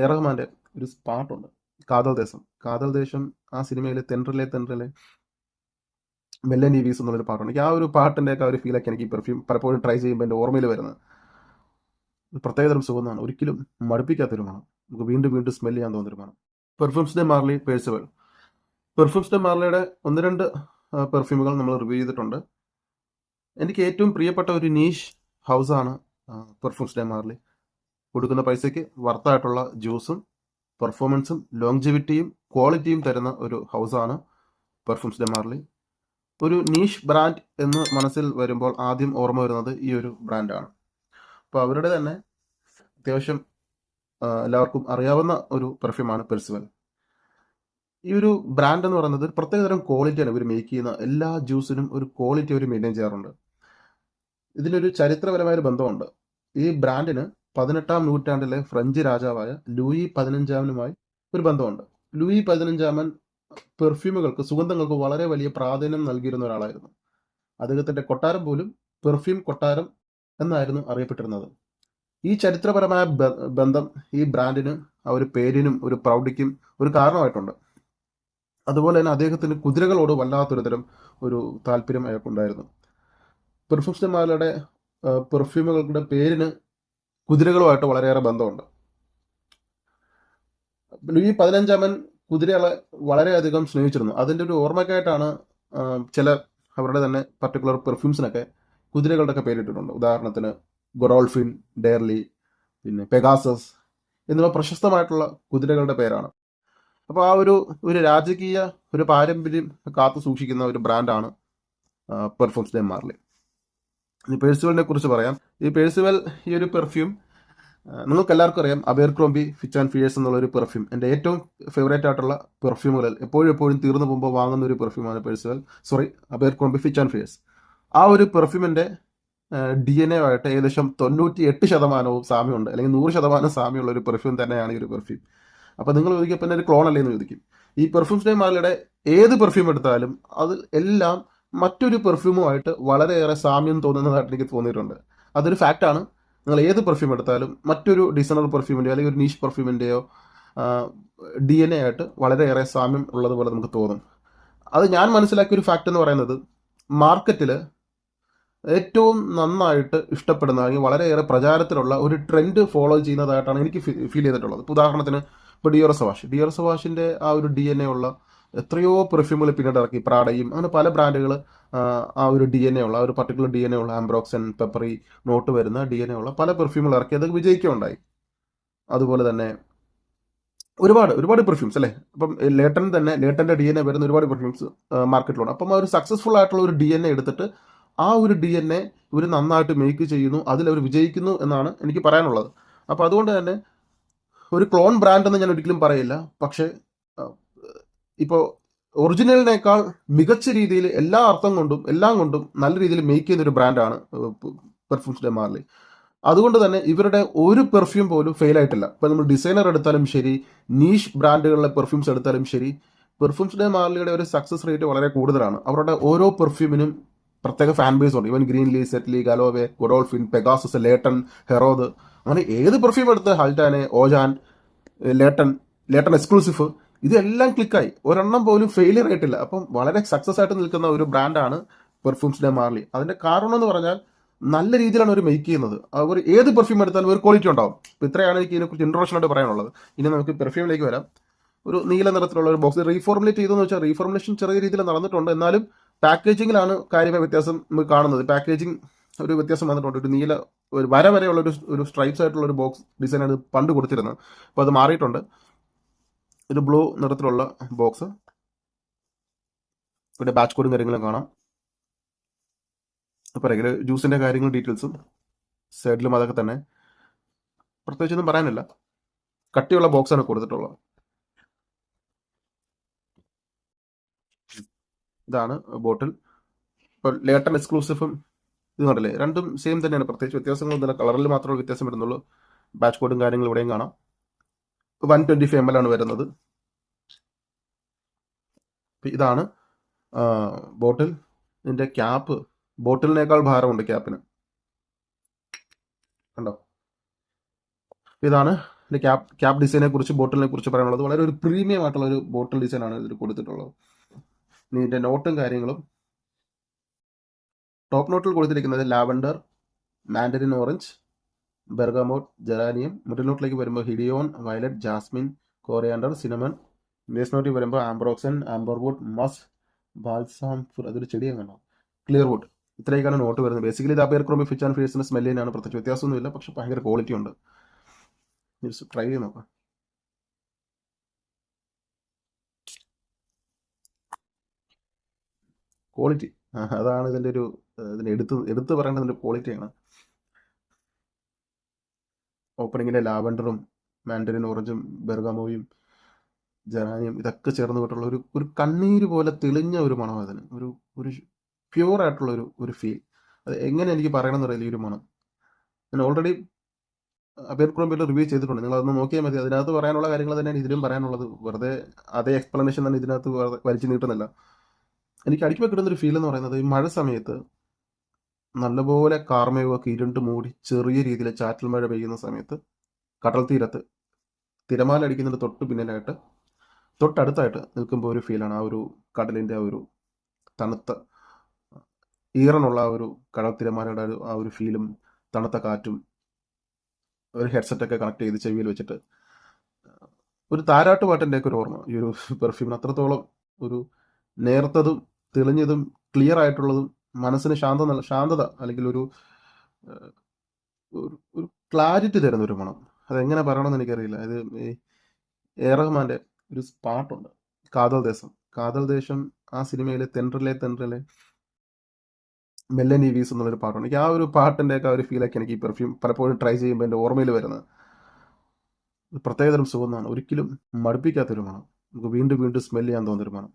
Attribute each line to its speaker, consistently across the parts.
Speaker 1: A റഹ്മാൻ്റെ ഒരു പാട്ടുണ്ട്, കാതൽ ദേശം. ആ സിനിമയിൽ തെൻട്രലെ മെല്ലൻ ഈവീസ് എന്നുള്ളൊരു പാട്ടുണ്ട്. എനിക്ക് ആ ഒരു പാട്ടിൻ്റെയൊക്കെ ഒരു ഫീലൊക്കെ എനിക്ക് പെർഫ്യൂം പലപ്പോഴും ട്രൈ ചെയ്യുമ്പോൾ എൻ്റെ ഓർമ്മയിൽ വരുന്നത് പ്രത്യേകതരം സുഖമാണ്. ഒരിക്കലും മടുപ്പിക്കാത്തൊരു മണം, നമുക്ക് വീണ്ടും വീണ്ടും സ്മെൽ ചെയ്യാൻ തോന്നുന്നൊരു മണം. പെർഫ്യൂംസ് ഡെ മാർലി പേഴ്സിവൽ. പെർഫ്യൂംസ് ഡെ മാർലിയുടെ 1-2 പെർഫ്യൂമുകൾ നമ്മൾ റിവ്യൂ ചെയ്തിട്ടുണ്ട്. എനിക്ക് ഏറ്റവും പ്രിയപ്പെട്ട ഒരു നീഷ് ഹൗസാണ് പെർഫ്യൂംസ് ഡെ മാർലി. കൊടുക്കുന്ന പൈസയ്ക്ക് വർത്തായിട്ടുള്ള ജ്യൂസും പെർഫോമൻസും ലോങ്ജിവിറ്റിയും ക്വാളിറ്റിയും തരുന്ന ഒരു ഹൗസാണ് പെർഫ്യൂംസ് ഡെ മാർലി. ഒരു നീഷ് ബ്രാൻഡ് എന്ന് മനസ്സിൽ വരുമ്പോൾ ആദ്യം ഓർമ്മ വരുന്നത് ഈ ഒരു ബ്രാൻഡാണ്. അപ്പോൾ അവരുടെ തന്നെ അത്യാവശ്യം എല്ലാവർക്കും അറിയാവുന്ന ഒരു പെർഫ്യൂമാണ് പെർസിവൽ. ഈ ഒരു ബ്രാൻഡ് എന്ന് പറയുന്നത് ഒരു പ്രത്യേകതരം ക്വാളിറ്റിയാണ് ഇവർ മേക്ക് ചെയ്യുന്ന എല്ലാ ജ്യൂസിനും ഒരു ക്വാളിറ്റി അവർ മെയിൻറ്റെയിൻ ചെയ്യാറുണ്ട്. ഇതിനൊരു ചരിത്രപരമായൊരു ബന്ധമുണ്ട്. ഈ ബ്രാൻഡിന് 18-ാം നൂറ്റാണ്ടിലെ ഫ്രഞ്ച് രാജാവായ ലൂയി 15-ാമനുമായി ഒരു ബന്ധമുണ്ട്. ലൂയി 15-ാമൻ പെർഫ്യൂമുകൾക്ക്, സുഗന്ധങ്ങൾക്ക് വളരെ വലിയ പ്രാധാന്യം നൽകിയിരുന്ന ഒരാളായിരുന്നു. അദ്ദേഹത്തിൻ്റെ കൊട്ടാരം പോലും പെർഫ്യൂം കൊട്ടാരം എന്നായിരുന്നു അറിയപ്പെട്ടിരുന്നത്. ഈ ചരിത്രപരമായ ബന്ധം ഈ ബ്രാൻഡിന്, ആ ഒരു പേരിനും ഒരു പ്രൗഢിക്കും ഒരു കാരണമായിട്ടുണ്ട്. അതുപോലെ തന്നെ അദ്ദേഹത്തിന് കുതിരകളോട് വല്ലാത്തൊരു തരം ഒരു താല്പര്യം അയാൾക്കുണ്ടായിരുന്നു. പെർഫ്യൂംസ് ഡെ മാർലിയുടെ പെർഫ്യൂമുകളുടെ പേരിന് കുതിരകളുമായിട്ട് വളരെയേറെ ബന്ധമുണ്ട്. ലൂയി 15-ാമൻ കുതിരകളെ വളരെയധികം സ്നേഹിച്ചിരുന്നു. അതിൻ്റെ ഒരു ഓർമ്മയ്ക്കായിട്ടാണ് ചില അവരുടെ തന്നെ പർട്ടിക്കുലർ പെർഫ്യൂംസിനൊക്കെ കുതിരകളുടെയൊക്കെ പേരിട്ടിട്ടുണ്ട്. ഉദാഹരണത്തിന് ഗൊഡോൾഫിൻ, ഡെയർലി, പിന്നെ പെഗാസസ് എന്നിവ പ്രശസ്തമായിട്ടുള്ള കുതിരകളുടെ പേരാണ്. അപ്പോൾ ആ ഒരു രാജകീയ ഒരു പാരമ്പര്യം കാത്തു സൂക്ഷിക്കുന്ന ഒരു ബ്രാൻഡാണ് പെർഫ്യൂംസ് ഡെ മാർലി. ഈ പേഴ്സിവലിനെ കുറിച്ച് പറയാം. ഈ പേഴ്സിവൽ, ഈ ഒരു പെർഫ്യൂം നിങ്ങൾക്ക് എല്ലാവർക്കും അറിയാം. അബെർക്രോംബി ഫിച്ച് ആൻഡ് ഫിയേഴ്സ് എന്നുള്ളൊരു പെർഫ്യൂം എൻ്റെ ഏറ്റവും ഫേവറേറ്റ് ആയിട്ടുള്ള പെർഫ്യൂമുകളിൽ എപ്പോഴും തീർന്നു പോകുമ്പോൾ വാങ്ങുന്ന ഒരു പെർഫ്യൂമാണ് അബെർക്രോംബി ഫിച്ച് ആൻഡ് ഫിയേഴ്സ്. ആ ഒരു പെർഫ്യൂമിൻ്റെ DNA ആയിട്ട് ഏകദേശം 98% സാമ്യമുണ്ട്, അല്ലെങ്കിൽ 100% സാമ്യമുള്ള ഒരു പെർഫ്യൂം തന്നെയാണ് ഈ ഒരു പെർഫ്യൂം. അപ്പോൾ നിങ്ങൾ ചോദിക്കും, പിന്നെ ഒരു ക്ലോൺ അല്ലേ എന്ന് ചോദിക്കും. ഈ പെർഫ്യൂംസ് ഡെ മാർലിയുടെ ഏത് പെർഫ്യൂം എടുത്താലും അതിൽ എല്ലാം മറ്റൊരു പെർഫ്യൂമുമായിട്ട് വളരെയേറെ സാമ്യം തോന്നുന്നതായിട്ട് എനിക്ക് തോന്നിയിട്ടുണ്ട്. അതൊരു ഫാക്റ്റാണ്. നിങ്ങൾ ഏത് പെർഫ്യൂം എടുത്താലും മറ്റൊരു ഡിസൈനർ പെർഫ്യൂമിൻ്റെയോ അല്ലെങ്കിൽ ഒരു നീഷ് പെർഫ്യൂമിൻ്റെയോ DNA ആയിട്ട് വളരെയേറെ സാമ്യം ഉള്ളതുപോലെ നമുക്ക് തോന്നും. അത് ഞാൻ മനസ്സിലാക്കിയ ഒരു ഫാക്റ്റ് എന്ന് പറയുന്നത്, മാർക്കറ്റിൽ ഏറ്റവും നന്നായിട്ട് ഇഷ്ടപ്പെടുന്ന അല്ലെങ്കിൽ വളരെയേറെ പ്രചാരത്തിലുള്ള ഒരു ട്രെൻഡ് ഫോളോ ചെയ്യുന്നതായിട്ടാണ് എനിക്ക് ഫീൽ ചെയ്തിട്ടുള്ളത്. ഇപ്പോൾ ഉദാഹരണത്തിന് ഡിയോർ സവാഷിൻ്റെ ആ ഒരു DNA ഉള്ള എത്രയോ പെർഫ്യൂമുകൾ പിന്നീട് ഇറക്കി. പ്രാഡയും അങ്ങനെ പല ബ്രാൻഡുകൾ ആ ഒരു DNA ഉള്ള, ആ ഒരു പർട്ടിക്കുലർ DNA ഉള്ള, ആംബ്രോക്സൻ, പെപ്പറി നോട്ട് വരുന്ന DNA ഉള്ള പല പെർഫ്യൂമുകൾ ഇറക്കി. അത് വിജയിക്കുകയുണ്ടായി. അതുപോലെ തന്നെ ഒരുപാട് പെർഫ്യൂംസ് അല്ലേ. അപ്പം ലേട്ടൻ്റെ DNA വരുന്ന ഒരുപാട് പെർഫ്യൂംസ് മാർക്കറ്റിലുണ്ട്. അപ്പം ആ ഒരു സക്സസ്ഫുൾ ആയിട്ടുള്ള ഒരു DNA എടുത്തിട്ട് ആ ഒരു DNA ഇവർ നന്നായിട്ട് മേക്ക് ചെയ്യുന്നു, അതിലവർ വിജയിക്കുന്നു എന്നാണ് എനിക്ക് പറയാനുള്ളത്. അപ്പോൾ അതുകൊണ്ട് തന്നെ ഒരു ക്ലോൺ ബ്രാൻഡ് എന്ന് ഞാൻ ഒരിക്കലും പറയില്ല. പക്ഷേ ഇപ്പോൾ ഒറിജിനലിനേക്കാൾ മികച്ച രീതിയിൽ എല്ലാം കൊണ്ടും നല്ല രീതിയിൽ മേക്ക് ചെയ്യുന്ന ഒരു ബ്രാൻഡാണ് പെർഫ്യൂംസ് ഡെ മാർലി. അതുകൊണ്ട് തന്നെ ഇവരുടെ ഒരു പെർഫ്യൂം പോലും ഫെയിൽ ആയിട്ടില്ല. ഇപ്പോൾ നമ്മൾ ഡിസൈനർ എടുത്താലും ശരി, നീഷ് ബ്രാൻഡുകളിലെ പെർഫ്യൂംസ് എടുത്താലും ശരി, പെർഫ്യൂംസ് ഡെ മാർലിയുടെ ഒരു സക്സസ് റേറ്റ് വളരെ കൂടുതലാണ്. അവരുടെ ഓരോ പെർഫ്യൂമിനും പ്രത്യേക ഫാൻ ബേസ് ഉണ്ട്. ഇവൻ ഗ്രീൻലി, സെറ്റ്ലി, ഗലോവെ, ഗൊഡോൾഫിൻ, പെഗാസസ്, ലേട്ടൺ, ഹെറോദ്, അങ്ങനെ ഏത് പെർഫ്യൂം എടുത്ത് ഹൽറ്റാനെ, ഓജാൻ, ലേട്ടൺ എക്സ്ക്ലൂസീവ്, ഇതെല്ലാം ക്ലിക്കായി. ഒരെണ്ണം പോലും ഫെയിലിയർ ആയിട്ടില്ല. അപ്പം വളരെ സക്സസ് ആയിട്ട് നിൽക്കുന്ന ഒരു ബ്രാൻഡാണ് പെർഫ്യൂംസ് ഡെ മാർലി. അതിൻ്റെ കാരണം എന്ന് പറഞ്ഞാൽ നല്ല രീതിയിലാണ് അവർ മേക്ക് ചെയ്യുന്നത്. അവർ ഏത് പെർഫ്യൂം എടുത്താലും ഒരു ക്വാളിറ്റി ഉണ്ടാവും. അപ്പോൾ ഇത്രയാണ് എനിക്ക് ഇതിനെക്കുറിച്ച് ഇൻട്രൊഡക്ഷൻ ആയിട്ട് പറയാനുള്ളത്. ഇനി നമുക്ക് പെർഫ്യൂമിലേക്ക് വരാം. ഒരു നീല നിറത്തിലുള്ള ഒരു ബോക്സ് റീഫോർമുലേറ്റ് ചെയ്തെന്ന് വെച്ചാൽ റീഫോർമുലേഷൻ ചെറിയ രീതിയിൽ നടന്നിട്ടുണ്ട്. എന്നാലും പാക്കേജിങ്ങിലാണ് കാര്യമായ വ്യത്യാസം നമുക്ക് കാണുന്നത്. പാക്കേജിങ് ഒരു വ്യത്യാസം വന്നിട്ടുണ്ട്. ഒരു നീല ഒരു വരെയുള്ള ഒരു സ്ട്രൈപ്സ് ആയിട്ടുള്ള ഒരു ബോക്സ് ഡിസൈനാണ് പണ്ട് കൊടുത്തിരുന്നത്. അപ്പോൾ അത് മാറിയിട്ടുണ്ട്. ഒരു ബ്ലൂ നിറത്തിലുള്ള ബോക്സ്, ഇവിടെ ബാച്ച് കോഡും കാര്യങ്ങളും കാണാം. അപ്പോൾ ജ്യൂസിൻ്റെ കാര്യങ്ങളും ഡീറ്റെയിൽസും സൈഡിലും അതൊക്കെ തന്നെ, പ്രത്യേകിച്ചൊന്നും പറയാനില്ല. കട്ടിയുള്ള ബോക്സാണ് കൊടുത്തിട്ടുള്ളത്. ഇതാണ് ബോട്ടിൽ. ഇപ്പോൾ ലേട്ടൺ എക്സ്ക്ലൂസീവും ഇത് കണ്ടില്ലേ, രണ്ടും സെയിം തന്നെയാണ്. പ്രത്യേകിച്ച് വ്യത്യാസങ്ങളൊന്നുമില്ല, കളറിൽ മാത്രമേ വ്യത്യാസം വരുന്നുള്ളൂ. ബാച്ച് കോഡും കാര്യങ്ങളും ഇവിടെയും കാണാം. 125 ml ആണ് വരുന്നത്. ഇതാണ് ബോട്ടിൽ. ഇതിൻ്റെ ക്യാപ്പ് ബോട്ടിലിനേക്കാൾ ഭാരമുണ്ട് ക്യാപ്പിന്, കണ്ടോ. ഇതാണ് ഇതിൻ്റെ ക്യാപ്പ് ഡിസൈനെ കുറിച്ച് ബോട്ടിലിനെ കുറിച്ച് പറയാനുള്ളത് വളരെ ഒരു പ്രീമിയം ആയിട്ടുള്ള ഒരു ബോട്ടിൽ ഡിസൈനാണ് ഇതിൽ കൊടുത്തിട്ടുള്ളത്. ഇനി ഇതിൻ്റെ നോട്ടും കാര്യങ്ങളും ടോപ്പ് നോട്ടിൽ കൊടുത്തിരിക്കുന്നത് lavender, mandarin orange, bergamot, geranium. Middle നോട്ടിലേക്ക് വരുമ്പോൾ hedione, violet, jasmine, coriander, cinnamon. Base നോട്ടിൽ വരുമ്പോൾ ആംബ്രോക്സൻ, ആംബർവുഡ്, മസ്, ബാൽസാം, അതൊരു ചെടിയാണ് കണ്ടോ, ക്ലിയർ വുഡ്. ഇത്രയൊക്കെയാണ് നോട്ട് വരുന്നത്. ബേസിക്കലി ഇത് അബെർക്രോംബി ഫിച്ച് ആൻഡ് ഫിയേഴ്സിൻ്റെ സ്മെല്ലിനാണ്, പ്രത്യേകിച്ച് വ്യത്യാസമൊന്നുമില്ല, പക്ഷെ ഭയങ്കര ക്വാളിറ്റി ഉണ്ട്. ട്രൈ ചെയ്ത് നോക്കാം. ക്വാളിറ്റി അതാണ് ഇതിൻ്റെ ഒരു ഇതിന് എടുത്ത് പറയേണ്ടതിൻ്റെ ക്വാളിറ്റിയാണ്. ഓപ്പണിങ്ങിലെ ലാവൻഡറും മാൻഡറിൻ ഓറഞ്ചും ബെർഗാമോയും ജെറാനിയം ഇതൊക്കെ ചേർന്ന് വിട്ടുള്ള ഒരു കണ്ണീര് പോലെ തെളിഞ്ഞ ഒരു മണം. അതിന് ഒരു പ്യൂർ ആയിട്ടുള്ള ഒരു ഫീൽ. അത് എങ്ങനെ എനിക്ക് പറയണമെന്ന് അറിയില്ല ഈ ഒരു മണം. ഞാൻ ഓൾറെഡി അബെർക്രോംബിയിൽ റിവ്യൂ ചെയ്തിട്ടുണ്ട്, നിങ്ങൾ അതൊന്ന് നോക്കിയാൽ മതി. അതിനകത്ത് പറയാനുള്ള കാര്യങ്ങൾ തന്നെയാണ് ഇതിലും പറയാനുള്ളത്. വെറുതെ അതേ എക്സ്പ്ലനേഷൻ തന്നെ ഇതിനകത്ത് വലിച്ചു നീട്ടുന്നില്ല. എനിക്ക് അടിക്കുമ്പോൾ കിട്ടുന്നൊരു ഫീൽ എന്ന് പറയുന്നത് ഈ മഴ സമയത്ത് നല്ലപോലെ കാർമേഘമൊക്കെ ഇരുണ്ട് മൂടി ചെറിയ രീതിയിൽ ചാറ്റൽ മഴ പെയ്യുന്ന സമയത്ത് കടൽ തീരത്ത് തിരമാല അടിക്കുന്നതിന് തൊട്ടടുത്തായിട്ട് നിൽക്കുമ്പോൾ ഒരു ഫീലാണ്. ആ ഒരു കടലിൻ്റെ ആ ഒരു തണുത്ത ഈറനുള്ള ആ ഒരു കടൽ തിരമാലയുടെ ആ ഒരു ഫീലും തണുത്ത കാറ്റും ഒരു ഹെഡ്സെറ്റൊക്കെ കണക്ട് ചെയ്ത് ചെവിയിൽ വെച്ചിട്ട് ഒരു താരാട്ട് പാട്ടിൻ്റെയൊക്കെ ഒരു ഓർമ്മ ഈ ഒരു പെർഫ്യൂമിന്. അത്രത്തോളം ഒരു നേർത്തതും തെളിഞ്ഞതും ക്ലിയർ ആയിട്ടുള്ളതും മനസ്സിന് ശാന്തത അല്ലെങ്കിൽ ഒരു ക്ലാരിറ്റി തരുന്ന ഒരു മണം. അതെങ്ങനെ പറയണമെന്ന് എനിക്കറിയില്ല. ഇത് എ റഹ്മാൻ്റെ ഒരു പാട്ടുണ്ട്, കാതൽ ദേശം. ആ സിനിമയിലെ തെൻട്രലെ മെല്ലൻ ഈവീസ് എന്നുള്ളൊരു പാട്ടുണ്ട്. എനിക്ക് ആ ഒരു പാട്ടിൻ്റെയൊക്കെ ഒരു ഫീലൊക്കെ എനിക്ക് ഈ പെർഫ്യൂം പലപ്പോഴും ട്രൈ ചെയ്യുമ്പോൾ എൻ്റെ ഓർമ്മയിൽ വരുന്നത് പ്രത്യേകതരം സുഗന്ധമാണ്. ഒരിക്കലും മടുപ്പിക്കാത്തൊരു മണം, നമുക്ക് വീണ്ടും സ്മെൽ ചെയ്യാൻ തോന്നുന്നൊരു മണം.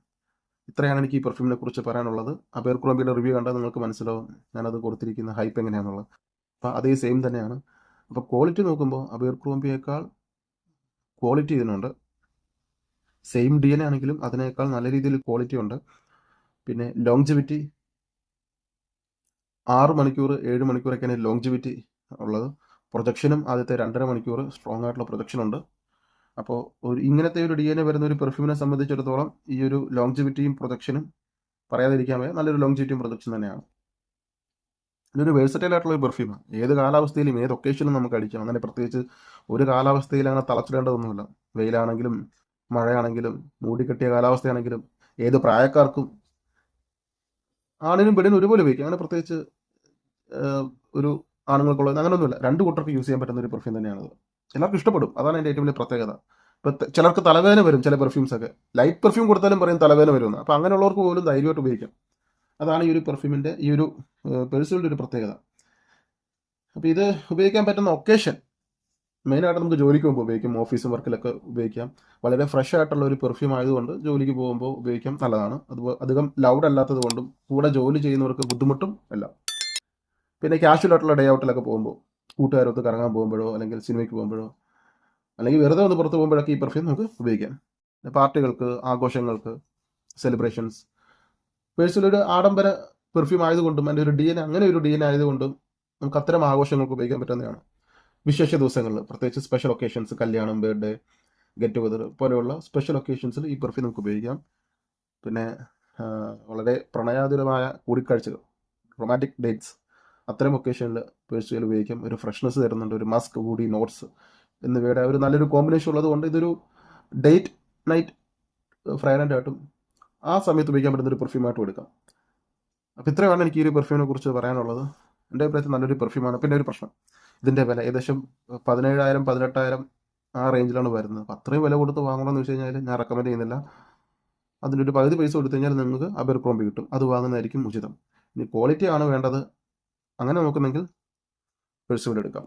Speaker 1: ഇത്രയാണ് എനിക്ക് ഈ പെർഫ്യൂമിനെ കുറിച്ച് പറയാനുള്ളത്. അബെർക്രോംബിയുടെ റിവ്യൂ കണ്ടാൽ നിങ്ങൾക്ക് മനസ്സിലാവും ഞാനത് കൊടുത്തിരിക്കുന്ന ഹൈപ്പ് എങ്ങനെയാണെന്നുള്ളത്. അപ്പോൾ അതേ സെയിം തന്നെയാണ്. അപ്പോൾ ക്വാളിറ്റി നോക്കുമ്പോൾ അബെർക്രോംബിയേക്കാൾ ക്വാളിറ്റി ഇതിനുണ്ട്. സെയിം DNA ആണെങ്കിലും അതിനേക്കാൾ നല്ല രീതിയിൽ ക്വാളിറ്റി ഉണ്ട്. പിന്നെ ലോങ്ജിവിറ്റി 6 മണിക്കൂർ 7 മണിക്കൂറൊക്കെയാണ് ലോങ്ജിവിറ്റി ഉള്ളത്. പ്രൊജക്ഷനും ആദ്യത്തെ 2.5 മണിക്കൂർ സ്ട്രോങ് ആയിട്ടുള്ള പ്രൊജക്ഷൻ ഉണ്ട്. അപ്പോൾ ഇങ്ങനത്തെ ഒരു DNA വരുന്ന ഒരു പെർഫ്യൂമിനെ സംബന്ധിച്ചിടത്തോളം ഈ ഒരു ലോങ്ജിവിറ്റിയും പ്രൊജക്ഷനും പറയാതിരിക്കാൻ വയ്യ. നല്ലൊരു ലോങ്ജിവിറ്റിയും പ്രൊജക്ഷൻ തന്നെയാണ്. ഇതൊരു വേഴ്സറ്റൈൽ ആയിട്ടുള്ള ഒരു പെർഫ്യൂമാണ്. ഏത് കാലാവസ്ഥയിലും ഏത് ഒക്കേഷനും നമുക്ക് അടിക്കാം. അങ്ങനെ പ്രത്യേകിച്ച് ഒരു കാലാവസ്ഥയിൽ അങ്ങനെ തളച്ചിടേണ്ടതൊന്നുമില്ല. വെയിലാണെങ്കിലും മഴയാണെങ്കിലും മൂടിക്കെട്ടിയ കാലാവസ്ഥയാണെങ്കിലും ഏത് പ്രായക്കാർക്കും ആണിനും പെണ്ണിനും ഒരുപോലെ ഉപയോഗിക്കാം. അങ്ങനെ പ്രത്യേകിച്ച് ഒരു ആണുങ്ങൾക്കുള്ളത് അങ്ങനെയൊന്നുമില്ല. രണ്ട് കൂട്ടർക്ക് യൂസ് ചെയ്യാൻ പറ്റുന്ന ഒരു പെർഫ്യൂം തന്നെയാണത്. എല്ലാവർക്കും ഇഷ്ടപ്പെടും. അതാണ് എൻ്റെ ഏറ്റവും വലിയ പ്രത്യേകത. ഇപ്പം ചിലർക്ക് തലവേദന വരും ചില പെർഫ്യൂംസൊക്കെ. ലൈറ്റ് പെർഫ്യൂം കൊടുത്താലും പറയും തലവേദന വരുമെന്ന്. അപ്പോൾ അങ്ങനെയുള്ളവർക്ക് പോലും ധൈര്യമായിട്ട് ഉപയോഗിക്കാം. അതാണ് ഈ ഒരു പെർഫ്യൂമിൻ്റെ ഈ ഒരു പേഴ്സണലിൻ്റെ ഒരു പ്രത്യേകത. അപ്പോൾ ഇത് ഉപയോഗിക്കാൻ പറ്റുന്ന ഒക്കേഷൻ മെയിനായിട്ട് നമുക്ക് ജോലിക്ക് പോകുമ്പോൾ ഉപയോഗിക്കാം, ഓഫീസ് വർക്കിലൊക്കെ ഉപയോഗിക്കാം. വളരെ ഫ്രഷ് ആയിട്ടുള്ള ഒരു പെർഫ്യൂം ആയതുകൊണ്ട് ജോലിക്ക് പോകുമ്പോൾ ഉപയോഗിക്കാം, നല്ലതാണ്. അതുപോലെ അധികം ലൗഡ് അല്ലാത്തത് കൊണ്ടും കൂടെ ജോലി ചെയ്യുന്നവർക്ക് ബുദ്ധിമുട്ടും അല്ല. പിന്നെ കാഷ്വൽ ആയിട്ടുള്ള ഡേ ഔട്ടിലൊക്കെ പോകുമ്പോൾ കൂട്ടുകാരൊത്ത് കറങ്ങാൻ പോകുമ്പോഴോ അല്ലെങ്കിൽ സിനിമയ്ക്ക് പോകുമ്പോഴോ അല്ലെങ്കിൽ വെറുതെ ഒന്ന് പുറത്ത് പോകുമ്പോഴൊക്കെ ഈ പെർഫ്യൂം നമുക്ക് ഉപയോഗിക്കാം. പാർട്ടികൾക്ക്, ആഘോഷങ്ങൾക്ക്, സെലിബ്രേഷൻസ്. പേഴ്സണലൊരു ആഡംബര പെർഫ്യൂം ആയതുകൊണ്ടും അതിൻ്റെ ഒരു DNA അങ്ങനെ ഒരു DNA ആയതുകൊണ്ടും നമുക്ക് അത്തരം ആഘോഷങ്ങൾക്ക് ഉപയോഗിക്കാൻ പറ്റുന്നതാണ്. വിശേഷ ദിവസങ്ങളിൽ, പ്രത്യേകിച്ച് സ്പെഷ്യൽ ഒക്കേഷൻസ്, കല്യാണം, ബർത്ത്ഡേ, ഗെറ്റ് ടുഗദർ പോലെയുള്ള സ്പെഷ്യൽ ഒക്കേഷൻസിൽ ഈ പെർഫ്യൂം നമുക്ക് ഉപയോഗിക്കാം. പിന്നെ വളരെ പ്രണയാതുരമായ കൂടിക്കാഴ്ചകൾ, റൊമാൻറ്റിക് ഡേറ്റ്സ്, അത്തരം ഒക്കേഷനിൽ പേഴ്സണൽ ഉപയോഗിക്കാം. ഒരു ഫ്രഷ്നെസ് തരുന്നുണ്ട്. ഒരു മസ്ക്, വുഡി, നോട്ട്സ് എന്നിവയുടെ ഒരു നല്ലൊരു കോമ്പിനേഷൻ ഉള്ളത് കൊണ്ട് ഇതൊരു ഡേറ്റ് നൈറ്റ് ഫ്രാഗ്രൻ്റ് ആയിട്ടും ആ സമയത്ത് ഉപയോഗിക്കാൻ പറ്റുന്ന ഒരു പെർഫ്യൂമായിട്ടും എടുക്കാം. അപ്പോൾ ഇത്രയാണ് എനിക്ക് ഈ ഒരു പെർഫ്യൂമിനെ കുറിച്ച് പറയാനുള്ളത്. എൻ്റെ അഭിപ്രായത്തിൽ നല്ലൊരു പെർഫ്യൂമാണ്. പിന്നെ ഒരു പ്രശ്നം, ഇതിൻ്റെ വില ഏകദേശം 17,000 18,000 ആ റേഞ്ചിലാണ് വരുന്നത്. അപ്പോൾ അത്രയും വില കൊടുത്ത് വാങ്ങണമെന്ന് വെച്ച് കഴിഞ്ഞാൽ ഞാൻ റെക്കമെൻഡ് ചെയ്യുന്നില്ല. അതിൻ്റെ ഒരു പകുതി പൈസ കൊടുത്തു കഴിഞ്ഞാൽ നിങ്ങൾക്ക് അബെർക്രോംബി കിട്ടും. അത് വാങ്ങുന്നതായിരിക്കും ഉചിതം. ഇനി ക്വാളിറ്റി ആണ് വേണ്ടത്, അങ്ങനെ നോക്കുന്നെങ്കിൽ പെഴ്സൂഡ് എടുക്കാം.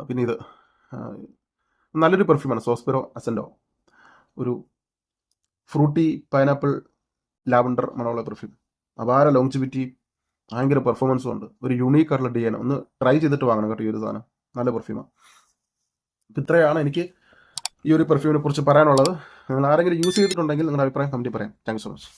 Speaker 1: പിന്നെ ഇത് നല്ലൊരു പെർഫ്യൂമാണ്, സോസ്പെറോ അസെൻഡോ. ഒരു ഫ്രൂട്ടി പൈനാപ്പിൾ ലാവൻഡർ മണമുള്ള പെർഫ്യൂം. അപാര ലോങ്ജിവിറ്റി, ഭയങ്കര പെർഫോമൻസും ഉണ്ട്. ഒരു യൂണീക്ക് ആയിട്ടുള്ള DNA. ഒന്ന് ട്രൈ ചെയ്തിട്ട് വാങ്ങണം കേട്ടോ ഈ ഒരു സാധനം. നല്ല പെർഫ്യൂമാണ്. ഇത്രയാണ് എനിക്ക് ഈ ഒരു പെർഫ്യൂമിനെ കുറിച്ച് പറയാനുള്ളത്. നിങ്ങൾ ആരെങ്കിലും യൂസ് ചെയ്തിട്ടുണ്ടെങ്കിൽ നിങ്ങളുടെ അഭിപ്രായം കമൻറ്റിൽ പറയാം. Thank you so much.